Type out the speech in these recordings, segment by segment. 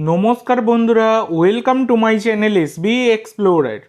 নমস্কার বন্ধুরা, welcome to my channel SB explorer.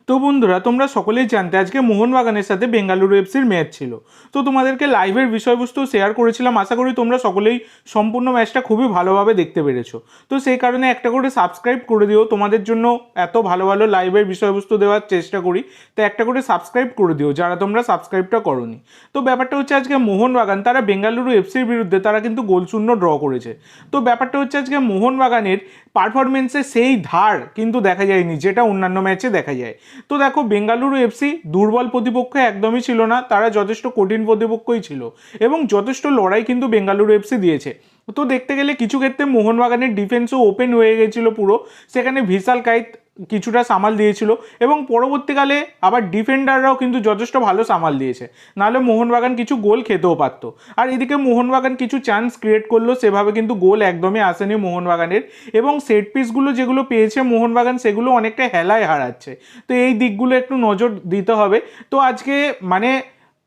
তো বন্ধুরা, তোমরা সকলেই জানতে আজকে মোহনবাগানের সাথে বেঙ্গালুরু এফসির ম্যাচ ছিল। তো তোমাদেরকে লাইভের বিষয়বস্তু শেয়ার করেছিলাম, আশা করি তোমরা সকলেই সম্পূর্ণ ম্যাচটা খুবই ভালোভাবে দেখতে পেরেছো। তো সেই কারণে একটা করে সাবস্ক্রাইব করে দিও, তোমাদের জন্য এত ভালো ভালো লাইভের বিষয়বস্তু দেওয়ার চেষ্টা করি। তো একটা করে সাবস্ক্রাইব করে দিও যারা তোমরা সাবস্ক্রাইবটা করোনি। তো ব্যাপারটা হচ্ছে আজকে মোহনবাগান তারা বেঙ্গালুরু এফসির বিরুদ্ধে তারা কিন্তু গোলশূন্য ড্র করেছে। তো ব্যাপারটা হচ্ছে আজকে মোহনবাগানের পারফরমেন্সে সেই ধার কিন্তু দেখা যায়নি যেটা অন্যান্য ম্যাচে দেখা যায়। তো দেখো, বেঙ্গালুরু এফসি দুর্বল প্রতিপক্ষ একদমই ছিল না, তারা যথেষ্ট কঠিন প্রতিপক্ষই ছিল এবং যথেষ্ট লড়াই কিন্তু বেঙ্গালুরু এফসি দিয়েছে। তো দেখতে গেলে কিছু ক্ষেত্রে মোহনবাগানের ডিফেন্সও ওপেন হয়ে গেছিলো পুরো, সেখানে ভিশাল কায়েত কিছুটা সামাল দিয়েছিল এবং পরবর্তীকালে আবার ডিফেন্ডাররাও কিন্তু যথেষ্ট ভালো সামাল দিয়েছে, নাহলে মোহনবাগান কিছু গোল খেতেও পারত। আর এদিকে মোহনবাগান কিছু চান্স ক্রিয়েট করলো, সেভাবে কিন্তু গোল একদমই আসেনি মোহনবাগানের, এবং সেট পিসগুলো যেগুলো পেয়েছে মোহনবাগান সেগুলো অনেকটা হেলায় হারাচ্ছে। তো এই দিকগুলো একটু নজর দিতে হবে। তো আজকে মানে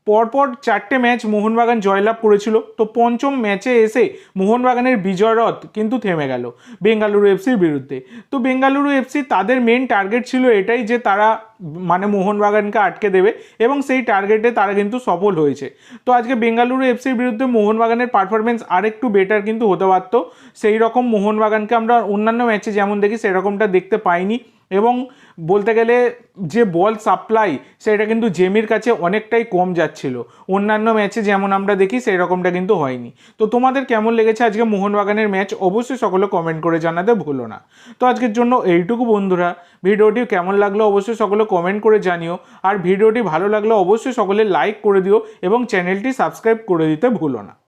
পরপর 4টে ম্যাচ মোহনবাগান জয়লাভ করেছিল, তো পঞ্চম ম্যাচে এসে মোহনবাগানের বিজয়রথ কিন্তু থেমে গেল বেঙ্গালুরু এফসির বিরুদ্ধে। তো বেঙ্গালুরু এফসি তাদের মেন টার্গেট ছিল এটাই যে তারা মানে মোহনবাগানকে আটকে দেবে, এবং সেই টার্গেটে তারা কিন্তু সফল হয়েছে। তো আজকে বেঙ্গালুরু এফসির বিরুদ্ধে মোহনবাগানের পারফরমেন্স আর একটু বেটার কিন্তু হতে পারত। সেই রকম মোহনবাগানকে আমরা অন্যান্য ম্যাচে যেমন দেখি সেরকমটা দেখতে পাইনি, এবং বলতে গেলে যে বল সাপ্লাই সেটা কিন্তু জেমির কাছে অনেকটাই কম যাচ্ছিল। অন্যান্য ম্যাচে যেমন আমরা দেখি সেই রকমটা কিন্তু হয়নি। তো তোমাদের কেমন লেগেছে আজকে মোহনবাগানের ম্যাচ অবশ্যই সকলে কমেন্ট করে জানাতে ভুলো না। তো আজকের জন্য এইটুকু বন্ধুরা, ভিডিওটি কেমন লাগলো অবশ্যই সকলে কমেন্ট করে জানিও, আর ভিডিওটি ভালো লাগলে অবশ্যই সকলে লাইক করে দিও এবং চ্যানেলটি সাবস্ক্রাইব করে দিতে ভুলো না।